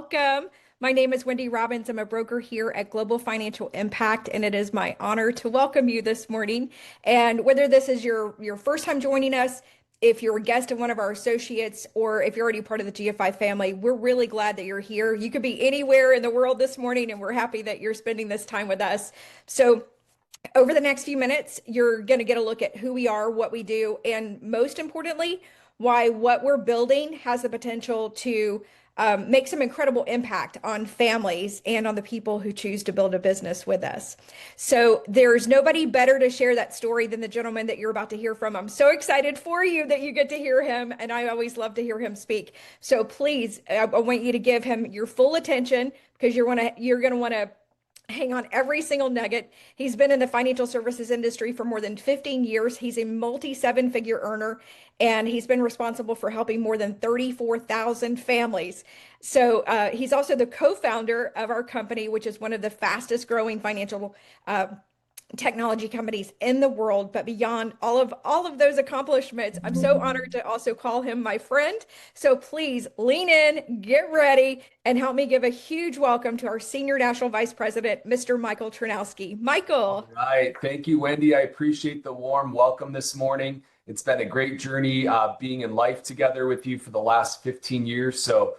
welcome. My name is Wendy Robbins. I'm a broker here at Global Financial Impact, and it is my honor to welcome you this morning. And whether this is your first time joining us, if you're a guest of one of our associates, or if you're already part of the GFI family, we're really glad that you're here. You could be anywhere in the world this morning, and we're happy that you're spending this time with us. So over the next few minutes, you're going to get a look at who we are, what we do, and most importantly, why what we're building has the potential to make some incredible impact on families and on the people who choose to build a business with us. So there's nobody better to share that story than the gentleman that you're about to hear from. I'm so excited for you that you get to hear him, and I always love to hear him speak. So please, I want you to give him your full attention because you're going to want to hang on every single nugget. He's been in the financial services industry for more than 15 years. He's a multi-seven-figure earner, and he's been responsible for helping more than 34,000 families. So he's also the co-founder of our company, which is one of the fastest growing financial technology companies in the world. But beyond all of those accomplishments, I'm so honored to also call him my friend. So please lean in, get ready, and help me give a huge welcome to our Senior National Vice President, Mr. Michael Ternowski. Michael. All right. Thank you, Wendy. I appreciate the warm welcome this morning. It's been a great journey being in life together with you for the last 15 years. So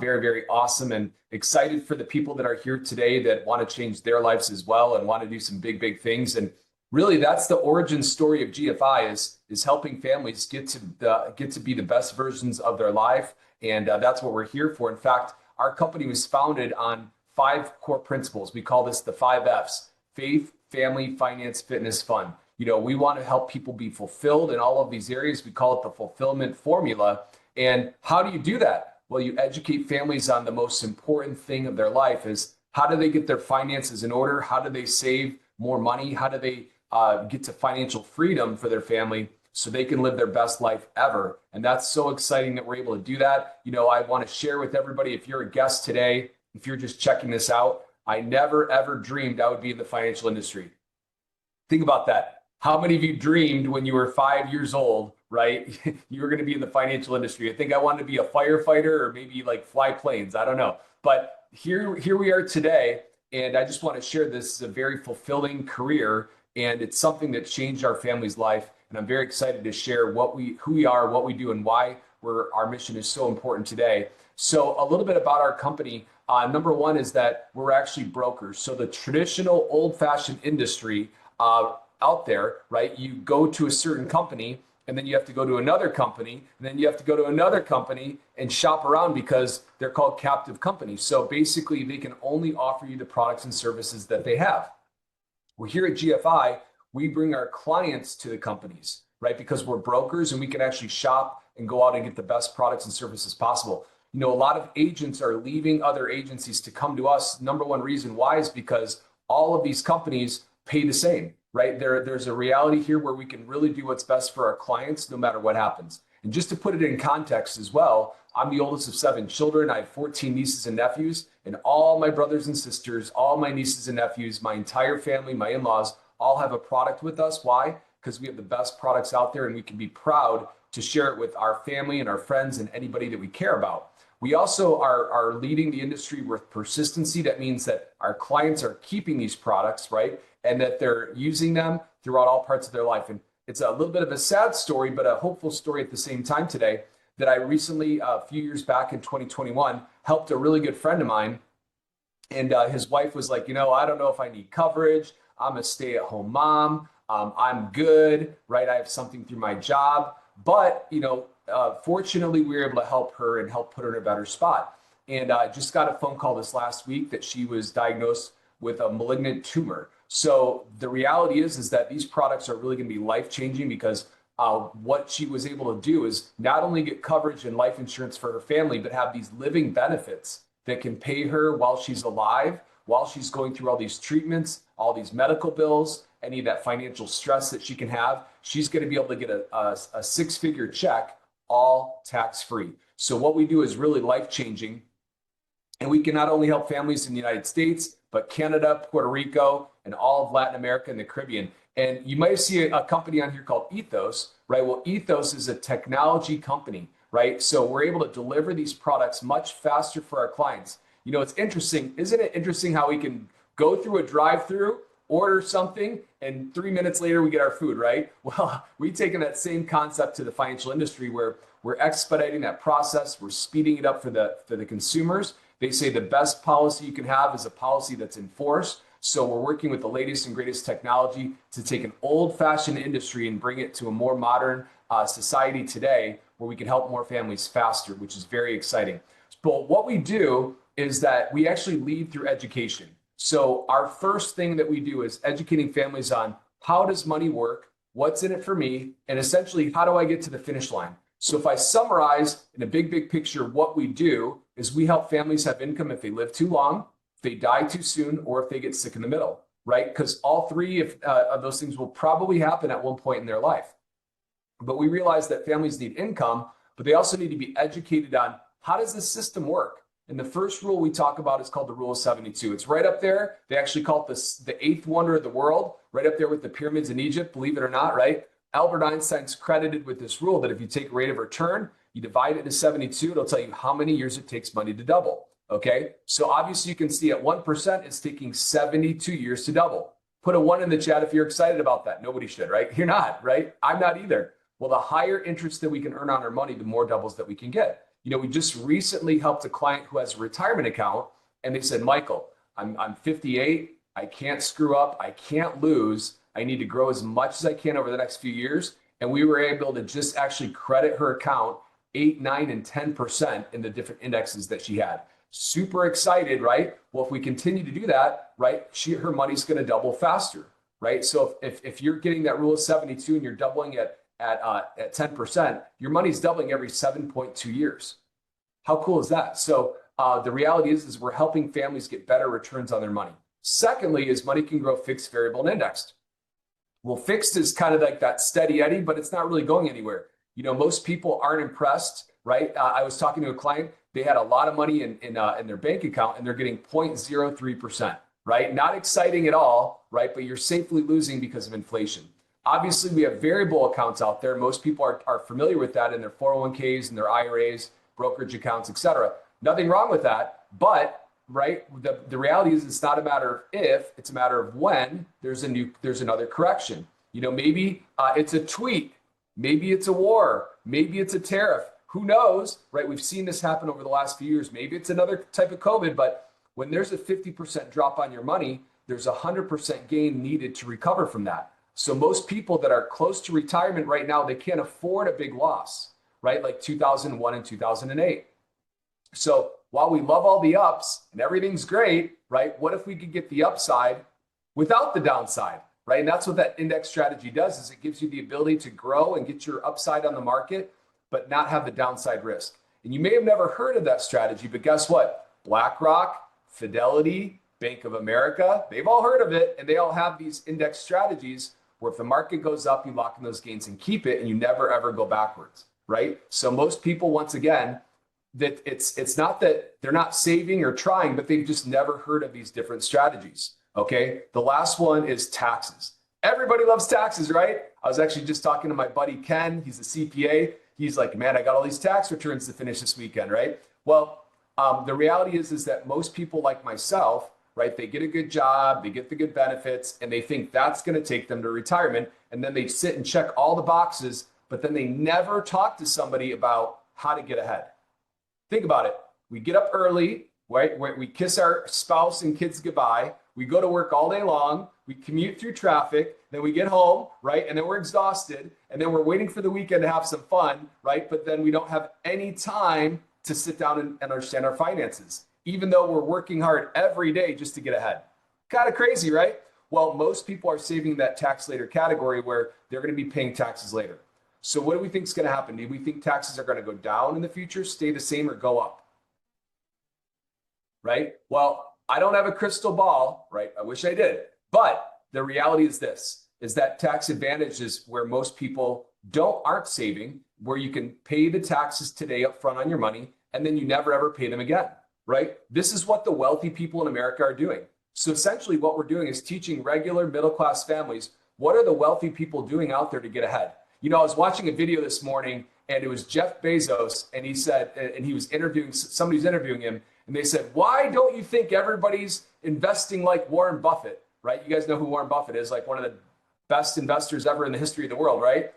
very, very awesome, and excited for the people that are here today that want to change their lives as well and want to do some big, big things. And really, that's the origin story of GFI is helping families get to be the best versions of their life. And that's what we're here for. In fact, our company was founded on 5 core principles. We call this the 5 F's: faith, family, finance, fitness, fun. You know, we want to help people be fulfilled in all of these areas. We call it the fulfillment formula. And how do you do that? Well, you educate families on the most important thing of their life is how do they get their finances in order? How do they save more money? How do they get to financial freedom for their family so they can live their best life ever? And that's so exciting that we're able to do that. You know, I want to share with everybody, if you're a guest today, if you're just checking this out, I never, ever dreamed I would be in the financial industry. Think about that. How many of you dreamed when you were 5 years old, right? You were going to be in the financial industry. I think I wanted to be a firefighter or maybe like fly planes. I don't know. But here we are today. And I just want to share this is a very fulfilling career. And it's something that changed our family's life. And I'm very excited to share who we are, what we do, and why our mission is so important today. So a little bit about our company. Number one is that we're actually brokers. So the traditional old-fashioned industry out there, right? You go to a certain company, and then you have to go to another company, and then you have to go to another company and shop around because they're called captive companies. So basically, they can only offer you the products and services that they have. Well, here at GFI, we bring our clients to the companies, right? Because we're brokers and we can actually shop and go out and get the best products and services possible. You know, a lot of agents are leaving other agencies to come to us. Number one reason why is because all of these companies pay the same. Right? There's a reality here where we can really do what's best for our clients no matter what happens. And just to put it in context as well, I'm the oldest of 7 children. I have 14 nieces and nephews, and all my brothers and sisters, all my nieces and nephews, my entire family, my in-laws, all have a product with us. Why? Because we have the best products out there, and we can be proud to share it with our family and our friends and anybody that we care about. We also are leading the industry with persistency. That means that our clients are keeping these products, right? And that they're using them throughout all parts of their life. And it's a little bit of a sad story, but a hopeful story at the same time today, that I recently, a few years back in 2021, helped a really good friend of mine. And his wife was like, you know, I don't know if I need coverage. I'm a stay-at-home mom. I'm good, right? I have something through my job. But, you know, fortunately, we were able to help her and help put her in a better spot. And I just got a phone call this last week that she was diagnosed with a malignant tumor. So the reality is that these products are really going to be life-changing because what she was able to do is not only get coverage and life insurance for her family, but have these living benefits that can pay her while she's alive, while she's going through all these treatments, all these medical bills, any of that financial stress that she can have. She's going to be able to get a 6-figure check, all tax-free. So what we do is really life-changing. And we can not only help families in the United States, but Canada, Puerto Rico, and all of Latin America and the Caribbean. And you might see a company on here called Ethos, right? Well, Ethos is a technology company, right? So we're able to deliver these products much faster for our clients. You know, it's interesting. Isn't it interesting how we can go through a drive-through, order something, and 3 minutes later we get our food, right? Well, we've taken that same concept to the financial industry where we're expediting that process. We're speeding it up for the consumers. They say the best policy you can have is a policy that's enforced. So we're working with the latest and greatest technology to take an old-fashioned industry and bring it to a more modern society today where we can help more families faster, which is very exciting. But what we do is that we actually lead through education. So our first thing that we do is educating families on how does money work, what's in it for me, and essentially how do I get to the finish line? So if I summarize in a big picture, what we do is we help families have income if they live too long, if they die too soon, or if they get sick in the middle, right? Because all three of those things will probably happen at one point in their life. But we realize that families need income, but they also need to be educated on how does this system work? And the first rule we talk about is called the Rule of 72. It's right up there. They actually call it the eighth wonder of the world, right up there with the pyramids in Egypt, believe it or not, right? Albert Einstein's credited with this rule that if you take rate of return, you divide it into 72, it'll tell you how many years it takes money to double, okay? So obviously you can see at 1%, it's taking 72 years to double. Put a 1 in the chat if you're excited about that. Nobody should, right? You're not, right? I'm not either. Well, the higher interest that we can earn on our money, the more doubles that we can get. You know, we just recently helped a client who has a retirement account, and they said, Michael, I'm 58. I can't screw up. I can't lose. I need to grow as much as I can over the next few years. And we were able to just actually credit her account 8, 9, and 10% in the different indexes that she had. Super excited, right? Well, if we continue to do that, right, her money's going to double faster, right? So if you're getting that rule of 72 and you're doubling it at 10%, your money's doubling every 7.2 years. How cool is that? So the reality is we're helping families get better returns on their money. Secondly, is money can grow fixed, variable, and indexed. Well, fixed is kind of like that steady Eddie, but it's not really going anywhere. You know, most people aren't impressed, right? I was talking to a client, they had a lot of money in their bank account and they're getting 0.03%, right? Not exciting at all, right? But you're safely losing because of inflation. Obviously, we have variable accounts out there. Most people are familiar with that in their 401ks and their IRAs, brokerage accounts, et cetera. Nothing wrong with that. But, right, the reality is it's not a matter of if, it's a matter of when there's another correction. You know, maybe it's a tweet. Maybe it's a war. Maybe it's a tariff. Who knows, right? We've seen this happen over the last few years. Maybe it's another type of COVID, but when there's a 50% drop on your money, there's a 100% gain needed to recover from that. So most people that are close to retirement right now, they can't afford a big loss, right? Like 2001 and 2008. So while we love all the ups and everything's great, right? What if we could get the upside without the downside, right? And that's what that index strategy does, is it gives you the ability to grow and get your upside on the market, but not have the downside risk. And you may have never heard of that strategy, but guess what? BlackRock, Fidelity, Bank of America, they've all heard of it, and they all have these index strategies where if the market goes up, you lock in those gains and keep it, and you never ever go backwards, right? So most people, once again, that it's not that they're not saving or trying, but they've just never heard of these different strategies. Okay, the last one is taxes. Everybody loves taxes, right? I was actually just talking to my buddy Ken. He's a CPA. He's like, man, I got all these tax returns to finish this weekend, right? Well, the reality is that most people like myself, right, they get a good job, they get the good benefits, and they think that's going to take them to retirement. And then they sit and check all the boxes, but then they never talk to somebody about how to get ahead. Think about it. We get up early, right? We kiss our spouse and kids goodbye. We go to work all day long. We commute through traffic. Then we get home, right? And then we're exhausted. And then we're waiting for the weekend to have some fun, right? But then we don't have any time to sit down and understand our finances, even though we're working hard every day just to get ahead. Kind of crazy, right? Well, most people are saving that tax later category where they're going to be paying taxes later. So what do we think is going to happen? Do we think taxes are going to go down in the future, stay the same, or go up? Right? Well, I don't have a crystal ball, right? I wish I did. But the reality is this, is that tax advantage is where most people aren't saving, where you can pay the taxes today up front on your money, and then you never ever pay them again, right? This is what the wealthy people in America are doing. So essentially what we're doing is teaching regular middle-class families, what are the wealthy people doing out there to get ahead? You know, I was watching a video this morning and it was Jeff Bezos, and he said, and he was interviewing, somebody's interviewing him, And they said, why don't you think everybody's investing like Warren Buffett, right? You guys know who Warren Buffett is, like one of the best investors ever in the history of the world, right?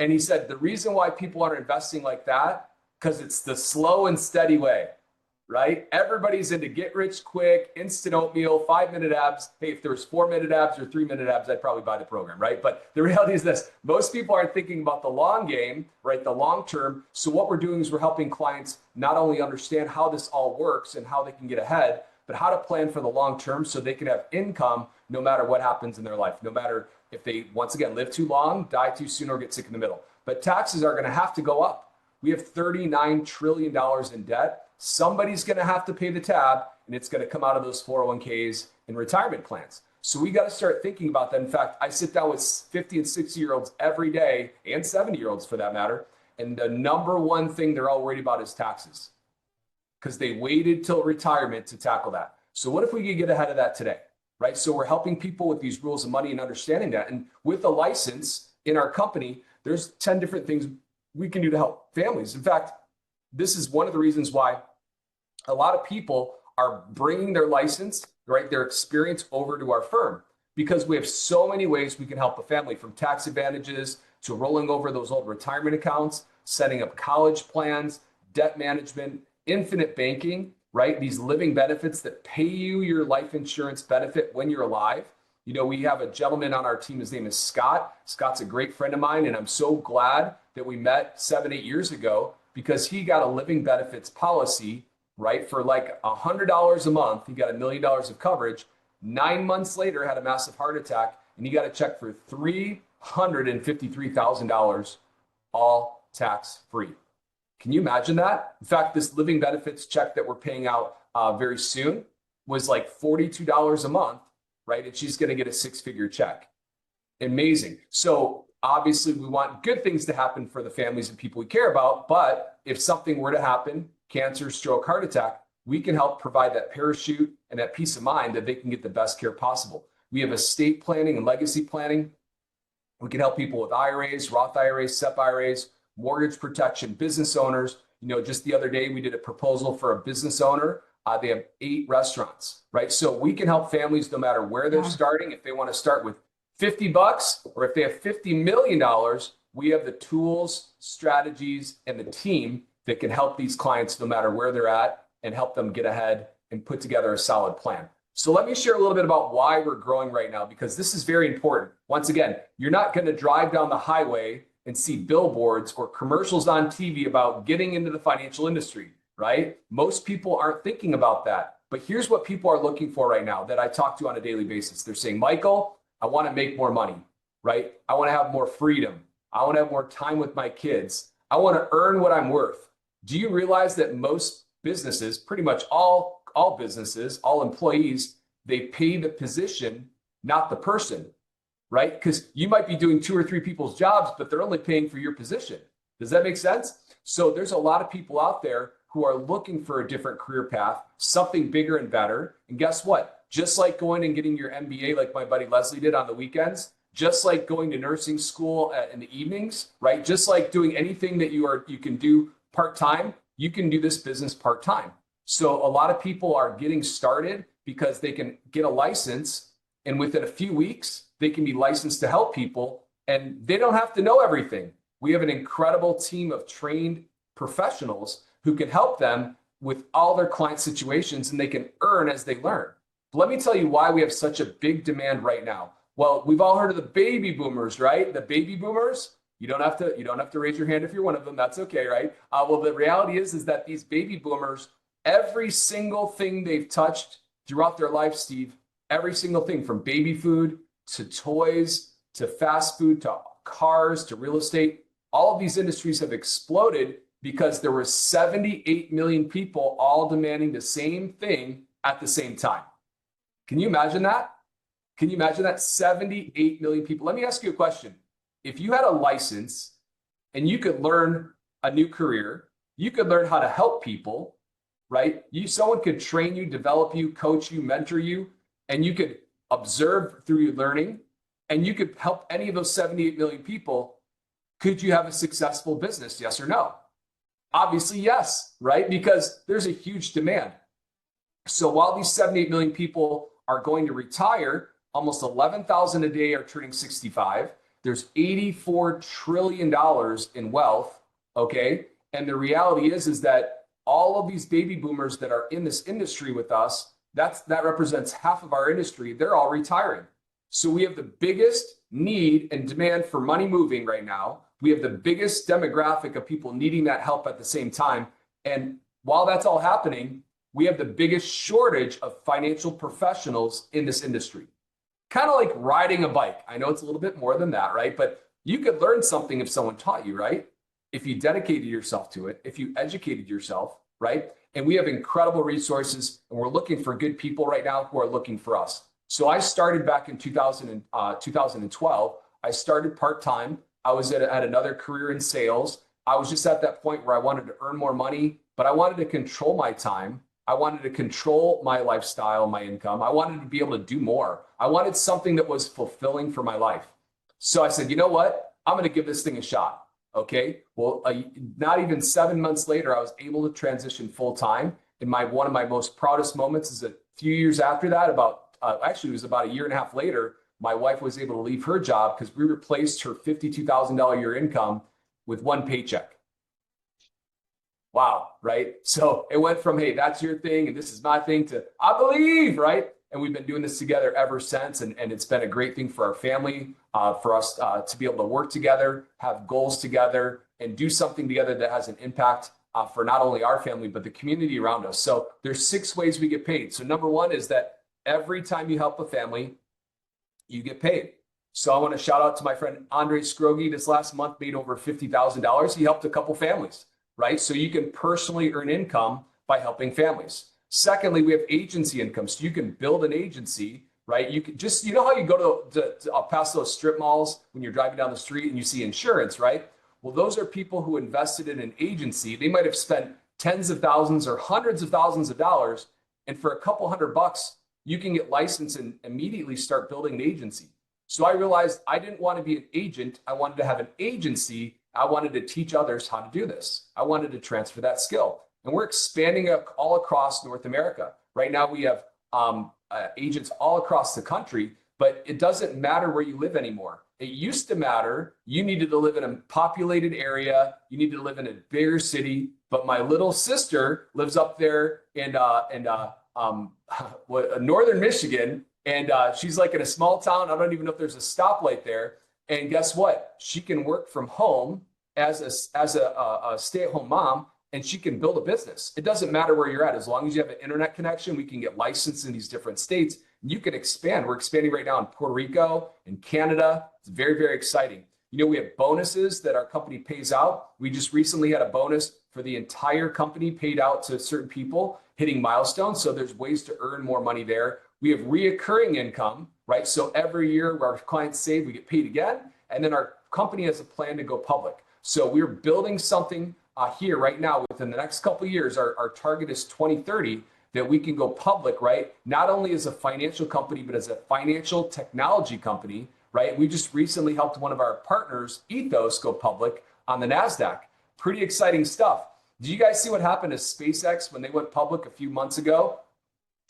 And he said, the reason why people aren't investing like that, because it's the slow and steady way, right? Everybody's into get rich quick, instant oatmeal, 5-minute abs. Hey, if there was 4-minute abs or 3-minute abs, I'd probably buy the program, right? But the reality is this, most people aren't thinking about the long game, right? The long term. So what we're doing is we're helping clients not only understand how this all works and how they can get ahead, but how to plan for the long term so they can have income no matter what happens in their life, no matter if they, once again, live too long, die too soon, or get sick in the middle. But taxes are going to have to go up. We have $39 trillion in debt. Somebody's going to have to pay the tab, and it's going to come out of those 401ks and retirement plans. So we got to start thinking about that. In fact, I sit down with 50 and 60-year-olds every day, and 70-year-olds for that matter, and the number one thing they're all worried about is taxes, because they waited till retirement to tackle that. So what if we could get ahead of that today, right? So we're helping people with these rules of money and understanding that. And with a license in our company, there's 10 different things we can do to help families. In fact, this is one of the reasons why a lot of people are bringing their license, right, their experience over to our firm, because we have so many ways we can help a family, from tax advantages to rolling over those old retirement accounts, setting up college plans, debt management, infinite banking, right? These living benefits that pay you your life insurance benefit when you're alive. You know, we have a gentleman on our team, his name is Scott. Scott's a great friend of mine, and I'm so glad that we met 7-8 years ago, because he got a living benefits policy, right? For like $100 a month, he got $1 million of coverage. 9 months later, had a massive heart attack, and he got a check for $353,000, all tax free. Can you imagine that? In fact, this living benefits check that we're paying out very soon was like $42 a month, right? And she's going to get a 6-figure check. Amazing. So obviously we want good things to happen for the families and people we care about. But if something were to happen, cancer, stroke, heart attack, we can help provide that parachute and that peace of mind that they can get the best care possible. We have estate planning and legacy planning. We can help people with IRAs, Roth IRAs, SEP IRAs, mortgage protection, business owners. You know, just the other day, we did a proposal for a business owner. They have 8 restaurants, right? So we can help families no matter where they're starting. If they want to start with $50, or if they have $50 million, we have the tools, strategies, and the team that can help these clients no matter where they're at and help them get ahead and put together a solid plan. So let me share a little bit about why we're growing right now, because this is very important. Once again, you're not going to drive down the highway and see billboards or commercials on TV about getting into the financial industry, right? Most people aren't thinking about that. But here's what people are looking for right now that I talk to on a daily basis. They're saying, Michael, I want to make more money, right? I want to have more freedom. I want to have more time with my kids. I want to earn what I'm worth. Do you realize that most businesses, pretty much all businesses, all employees, they pay the position, not the person, right? Because you might be doing 2 or 3 people's jobs, but they're only paying for your position. Does that make sense? So there's a lot of people out there who are looking for a different career path, something bigger and better. And guess what? Just like going and getting your MBA, like my buddy Leslie did on the weekends, just like going to nursing school in the evenings, right? Just like doing anything that you can do part-time, you can do this business part-time. So a lot of people are getting started because they can get a license, and within a few weeks, they can be licensed to help people, and they don't have to know everything. We have an incredible team of trained professionals who can help them with all their client situations, and they can earn as they learn. But let me tell you why we have such a big demand right now. Well, we've all heard of the baby boomers, right? The baby boomers. You don't have to raise your hand if you're one of them. That's okay, right? Well, the reality is that these baby boomers, every single thing they've touched throughout their life, Steve, every single thing from baby food to toys to fast food to cars to real estate, all of these industries have exploded because there were 78 million people all demanding the same thing at the same time. Can you imagine that? Can you imagine that? 78 million people. Let me ask you a question. If you had a license and you could learn a new career, you could learn how to help people, right? Someone could train you, develop you, coach you, mentor you, and you could observe through your learning, and you could help any of those 78 million people. Could you have a successful business? Yes or no? Obviously, yes, right? Because there's a huge demand. So while these 78 million people are going to retire, almost 11,000 a day are turning 65. There's $84 trillion in wealth, okay? And the reality is that all of these baby boomers that are in this industry with us, that represents half of our industry, they're all retiring. So we have the biggest need and demand for money moving right now. We have the biggest demographic of people needing that help at the same time. And while that's all happening, we have the biggest shortage of financial professionals in this industry. Kind of like riding a bike. I know it's a little bit more than that, right? But you could learn something if someone taught you, right? If you dedicated yourself to it, if you educated yourself, right? And we have incredible resources, and we're looking for good people right now who are looking for us. So I started back in 2012. I started part-time. I was at another career in sales. I was just at that point where I wanted to earn more money, but I wanted to control my time. I wanted to control my lifestyle, my income. I wanted to be able to do more. I wanted something that was fulfilling for my life. So I said, you know what? I'm going to give this thing a shot. Okay. Well, not even 7 months later, I was able to transition full time. And one of my most proudest moments is a few years after that, actually it was about a year and a half later, my wife was able to leave her job because we replaced her $52,000 a year income with one paycheck. Wow, right? So it went from, hey, that's your thing and this is my thing, to I believe, right? And we've been doing this together ever since. And it's been a great thing for our family, for us to be able to work together, have goals together, and do something together that has an impact for not only our family, but the community around us. So there's 6 ways we get paid. So number 1 is that every time you help a family, you get paid. So I want to shout out to my friend Andre Scroggie. This last month made over $50,000. He helped a couple families, right? So you can personally earn income by helping families. Secondly, we have agency income. So you can build an agency, right? You can just, you know how you go to past those strip malls when you're driving down the street and you see insurance, right? Well, those are people who invested in an agency. They might have spent tens of thousands or hundreds of thousands of dollars. And for a couple $100, you can get licensed and immediately start building an agency. So I realized I didn't want to be an agent. I wanted to have an agency. I wanted to teach others how to do this. I wanted to transfer that skill. And we're expanding all across North America. Right now, we have agents all across the country, but it doesn't matter where you live anymore. It used to matter. You needed to live in a populated area. You needed to live in a bigger city. But my little sister lives up there in northern Michigan, and she's like in a small town. I don't even know if there's a stoplight there. And guess what? She can work from home as a stay-at-home mom, and she can build a business. It doesn't matter where you're at. As long as you have an internet connection, we can get licensed in these different states. You can expand. We're expanding right now in Puerto Rico and Canada. It's very, very exciting. You know, we have bonuses that our company pays out. We just recently had a bonus for the entire company paid out to certain people hitting milestones. So there's ways to earn more money there. We have reoccurring income, right? So every year where our clients save, we get paid again. And then our company has a plan to go public. So we're building something here right now within the next couple of years. Our target is 2030 that we can go public, right? Not only as a financial company, but as a financial technology company, right? We just recently helped one of our partners, Ethos, go public on the NASDAQ. Pretty exciting stuff. Do you guys see what happened to SpaceX when they went public a few months ago?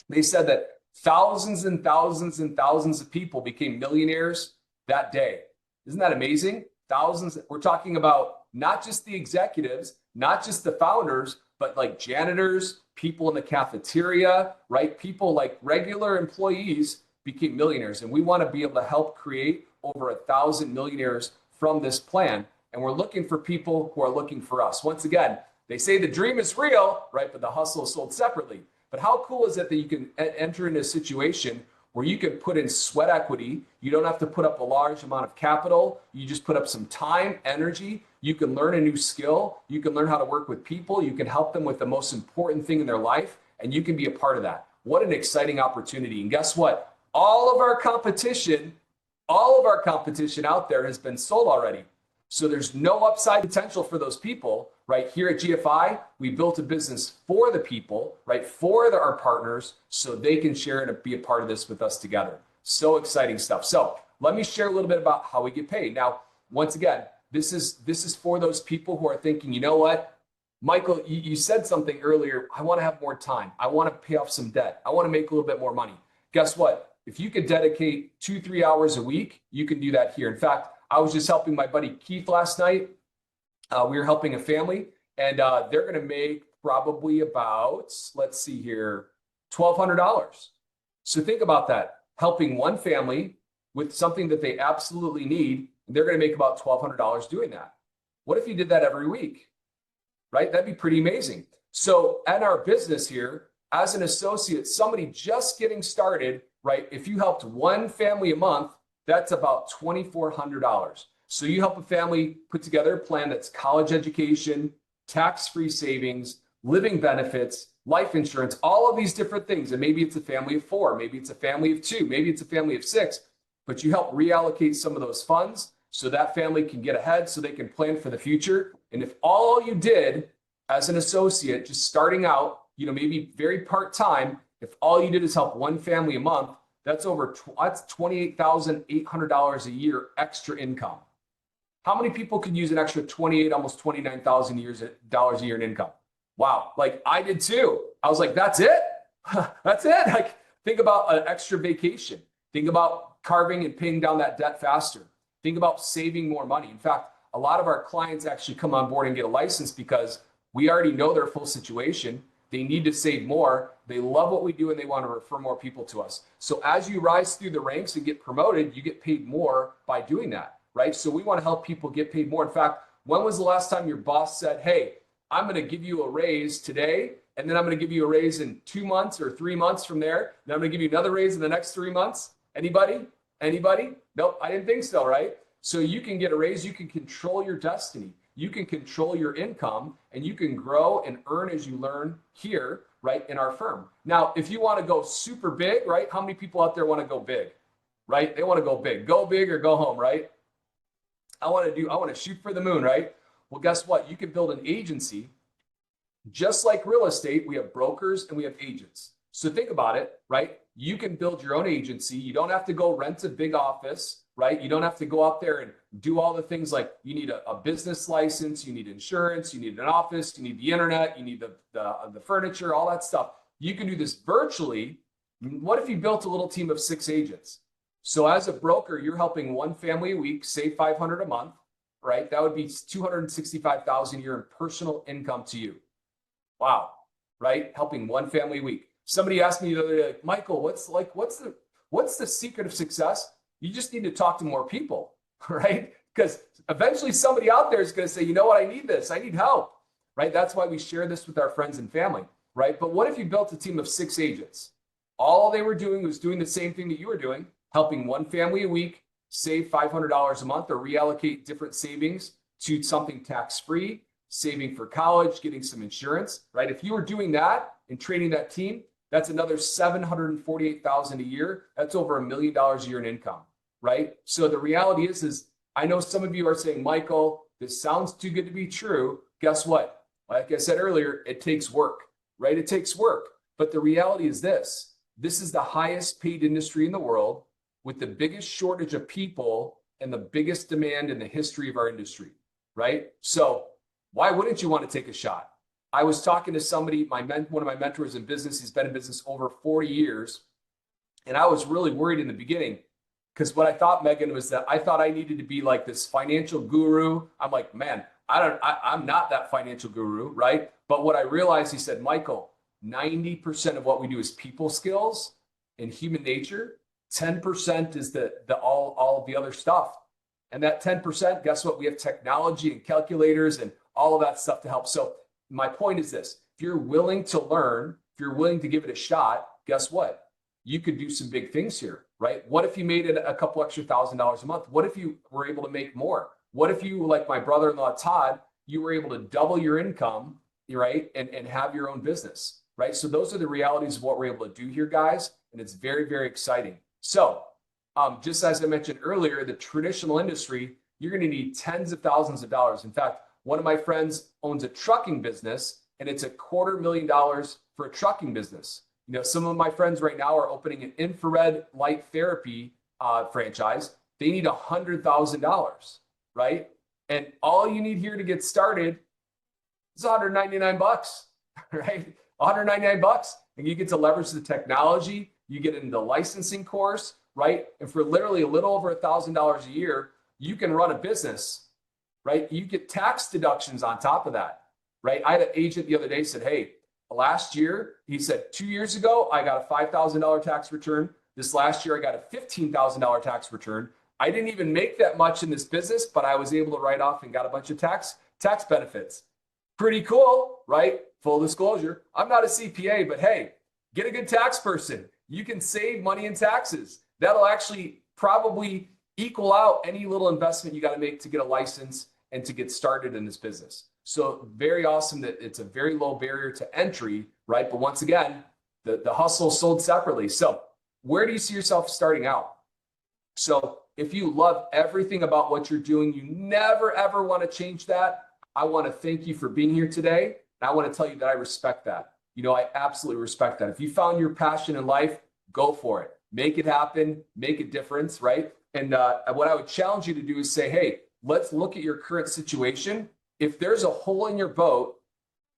They said that thousands and thousands and thousands of people became millionaires that day. Isn't that amazing? Thousands. We're talking about not just the executives, not just the founders, but like janitors, people in the cafeteria, right? People like regular employees became millionaires. And we want to be able to help create over 1,000 millionaires from this plan. And we're looking for people who are looking for us. Once again, they say the dream is real, right? But the hustle is sold separately. But how cool is it that you can enter into a situation where you can put in sweat equity? You don't have to put up a large amount of capital. You just put up some time, energy. You can learn a new skill. You can learn how to work with people. You can help them with the most important thing in their life, and you can be a part of that. What an exciting opportunity. And guess what? All of our competition out there has been sold already. So there's no upside potential for those people. Right here at GFI, we built a business for the people, right, for our partners, so they can share and be a part of this with us together. So exciting stuff. So let me share a little bit about how we get paid. Now, once again, this is for those people who are thinking, you know what, Michael, you said something earlier. I want to have more time. I want to pay off some debt. I want to make a little bit more money. Guess what? If you could dedicate 2, 3 hours a week, you can do that here. In fact, I was just helping my buddy Keith last night. We were helping a family, and they're going to make probably about, let's see here, $1,200. So think about that. Helping one family with something that they absolutely need, they're going to make about $1,200 doing that. What if you did that every week? Right? That'd be pretty amazing. So at our business here, as an associate, somebody just getting started, right? If you helped one family a month, that's about $2,400. So you help a family put together a plan that's college education, tax-free savings, living benefits, life insurance, all of these different things. And maybe it's a family of 4, maybe it's a family of 2, maybe it's a family of 6, but you help reallocate some of those funds so that family can get ahead, so they can plan for the future. And if all you did as an associate, just starting out, maybe very part-time, if all you did is help one family a month, that's that's $28,800 a year extra income. How many people could use an extra 28, almost $29,000 a year in income? Wow, like I did too. I was like, that's it? That's it? Like, think about an extra vacation. Think about carving and paying down that debt faster. Think about saving more money. In fact, a lot of our clients actually come on board and get a license because we already know their full situation. They need to save more. They love what we do and they want to refer more people to us. So as you rise through the ranks and get promoted, you get paid more by doing that, right? So we want to help people get paid more. In fact, when was the last time your boss said, hey, I'm going to give you a raise today, and then I'm going to give you a raise in 2 months or 3 months from there. Then I'm going to give you another raise in the next 3 months. Anybody? Nope, I didn't think so, right? So you can get a raise, you can control your destiny, you can control your income, and you can grow and earn as you learn here, right, in our firm. Now, if you want to go super big, right, how many people out there want to go big, right? They want to go big or go home, right? I want to shoot for the moon, right? Well, guess what? You can build an agency. Just like real estate, we have brokers and we have agents. So think about it, right? You can build your own agency. You don't have to go rent a big office, right? You don't have to go out there and do all the things like you need a business license, you need insurance, you need an office, you need the internet, you need the furniture, all that stuff. You can do this virtually. What if you built a little team of 6 agents? So as a broker, you're helping one family a week, save $500 a month, right? That would be $265,000 a year in personal income to you. Wow, right? Helping one family a week. Somebody asked me the other day, like, Michael, what's the secret of success? You just need to talk to more people, right? Because eventually somebody out there is going to say, you know what, I need this, I need help, right? That's why we share this with our friends and family, right? But what if you built a team of 6 agents? All they were doing was doing the same thing that you were doing, helping one family a week, save $500 a month, or reallocate different savings to something tax-free, saving for college, getting some insurance, right? If you were doing that and training that team, that's another $748,000 a year. That's over $1 million a year in income, right? So the reality is I know some of you are saying, Michael, this sounds too good to be true. Guess what? Like I said earlier, it takes work, right? It takes work. But the reality is this is the highest paid industry in the world with the biggest shortage of people and the biggest demand in the history of our industry, right? So why wouldn't you want to take a shot? I was talking to somebody, one of my mentors in business. He's been in business over 40 years. And I was really worried in the beginning because what I thought, Megan, was that I thought I needed to be like this financial guru. I'm like, man, I'm not that financial guru, right? But what I realized, he said, Michael, 90% of what we do is people skills and human nature. 10% is all of the other stuff. And that 10%, guess what? We have technology and calculators and all of that stuff to help. So my point is this: if you're willing to learn, if you're willing to give it a shot, guess what? You could do some big things here, right? What if you made it a couple extra $1,000s a month? What if you were able to make more? What if you, like my brother-in-law, Todd, you were able to double your income, right? And have your own business, right? So those are the realities of what we're able to do here, guys. And it's very, very exciting. So just as I mentioned earlier, the traditional industry, you're going to need tens of thousands of dollars. In fact, one of my friends owns a trucking business, and it's $250,000 for a trucking business. You know, some of my friends right now are opening an infrared light therapy franchise. They need $100,000, right? And all you need here to get started It's 199 bucks, right? 199 bucks. And you get to leverage the technology. You get into the licensing course, right? And for literally a little over $1,000 a year, you can run a business, right? You get tax deductions on top of that, right? I had an agent the other day said, hey, last year, he said, 2 years ago, I got a $5,000 tax return. This last year, I got a $15,000 tax return. I didn't even make that much in this business, but I was able to write off and got a bunch of tax benefits. Pretty cool, right? Full disclosure, I'm not a CPA, but hey, get a good tax person. You can save money in taxes. That'll actually probably equal out any little investment you got to make to get a license and to get started in this business. So very awesome that it's a very low barrier to entry, right? But once again, the hustle sold separately. So where do you see yourself starting out? So if you love everything about what you're doing, you never, ever want to change that. I want to thank you for being here today. And I want to tell you that I respect that. You know, I absolutely respect that. If you found your passion in life, go for it. Make it happen, make a difference, right? And what I would challenge you to do is say, hey, let's look at your current situation. If there's a hole in your boat,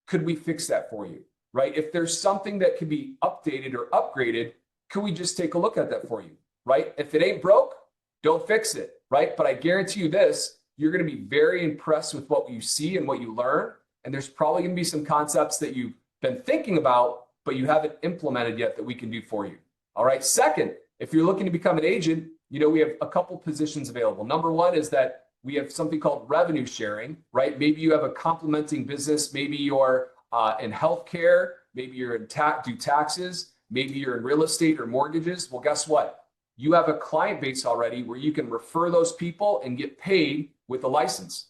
could we fix that for you, right? If there's something that can be updated or upgraded, could we just take a look at that for you, right? If it ain't broke, don't fix it, right? But I guarantee you this, you're going to be very impressed with what you see and what you learn. And there's probably going to be some concepts that you've been thinking about, but you haven't implemented yet that we can do for you. All right. Second, if you're looking to become an agent, you know, we have a couple positions available. Number one is that we have something called revenue sharing, right? Maybe you have a complementing business. Maybe you're in healthcare. Maybe you're in do taxes. Maybe you're in real estate or mortgages. Well, guess what? You have a client base already where you can refer those people and get paid with a license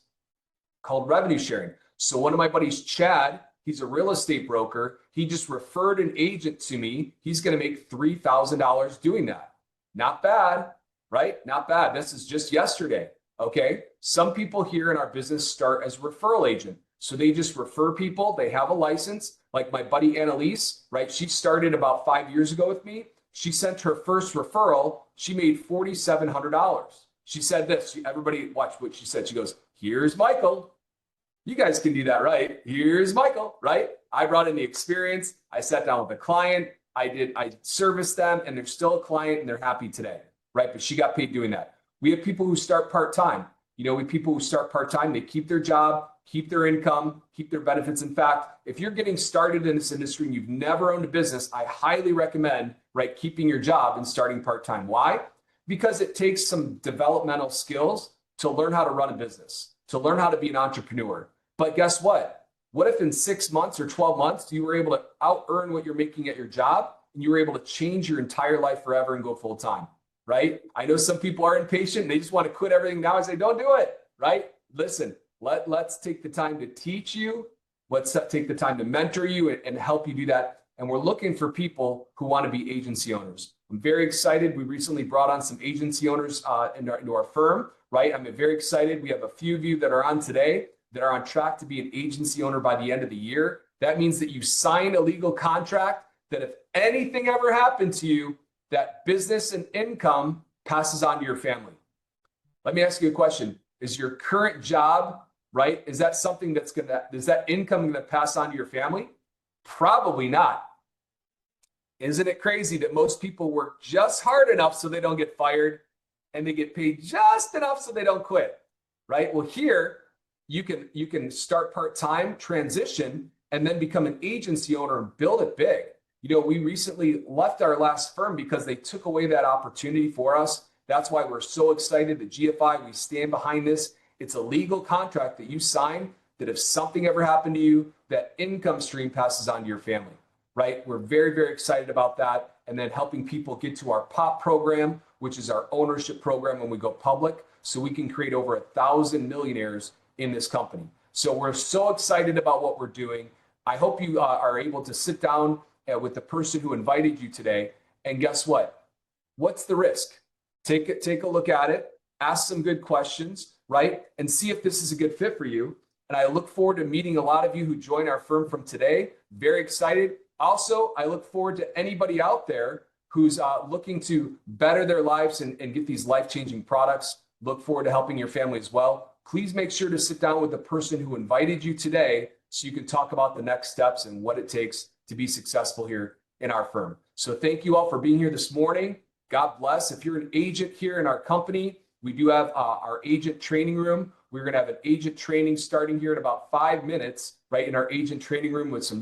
called revenue sharing. So one of my buddies, Chad, he's a real estate broker. He just referred an agent to me. He's going to make $3,000 doing that. Not bad, right? Not bad. This is just yesterday. Okay. Some people here in our business start as referral agent. So they just refer people. They have a license. Like my buddy Annalise, right? She started about 5 years ago with me. She sent her first referral. She made $4,700. She said this, everybody watch what she said. She goes, here's Michael. You guys can do that, right? Here's Michael, right? I brought in the experience. I sat down with a client. I serviced them and they're still a client and they're happy today, right? But she got paid doing that. We have people who start part-time. You know, we have people who start part-time, they keep their job, keep their income, keep their benefits. In fact, if you're getting started in this industry and you've never owned a business, I highly recommend, right, keeping your job and starting part-time. Why? Because it takes some developmental skills to learn how to run a business, to learn how to be an entrepreneur. But guess what? What if in 6 months or 12 months, you were able to out-earn what you're making at your job and you were able to change your entire life forever and go full-time, right? I know some people are impatient. They just want to quit everything now. I say, don't do it, right? Listen, let's take the time to teach you. Let's take the time to mentor you and help you do that. And we're looking for people who want to be agency owners. I'm very excited. We recently brought on some agency owners into our firm, right? I'm very excited. We have a few of you that are on today that are on track to be an agency owner by the end of the year. That means that you sign a legal contract that if anything ever happened to you, that business and income passes on to your family. Let me ask you a question. Is your current job, right? Is that something is that income going to pass on to your family? Probably not. Isn't it crazy that most people work just hard enough so they don't get fired and they get paid just enough so they don't quit, right? Well, here you can start part-time, transition, and then become an agency owner and build it big. You know, we recently left our last firm because they took away that opportunity for us. That's why we're so excited that GFI, we stand behind this. It's a legal contract that you sign that if something ever happened to you, that income stream passes on to your family, right? We're very, very excited about that. And then helping people get to our POP program, which is our ownership program when we go public, so we can create over 1,000 millionaires in this company. So we're so excited about what we're doing. I hope you are able to sit down with the person who invited you today. And guess what? What's the risk? Take a look at it, ask some good questions, right? And see if this is a good fit for you. And I look forward to meeting a lot of you who join our firm from today. Very excited. Also, I look forward to anybody out there who's looking to better their lives and get these life-changing products. Look forward to helping your family as well. Please make sure to sit down with the person who invited you today so you can talk about the next steps and what it takes to be successful here in our firm. So thank you all for being here this morning. God bless. If you're an agent here in our company, we do have our agent training room. We're going to have an agent training starting here in about 5 minutes, right in our agent training room with some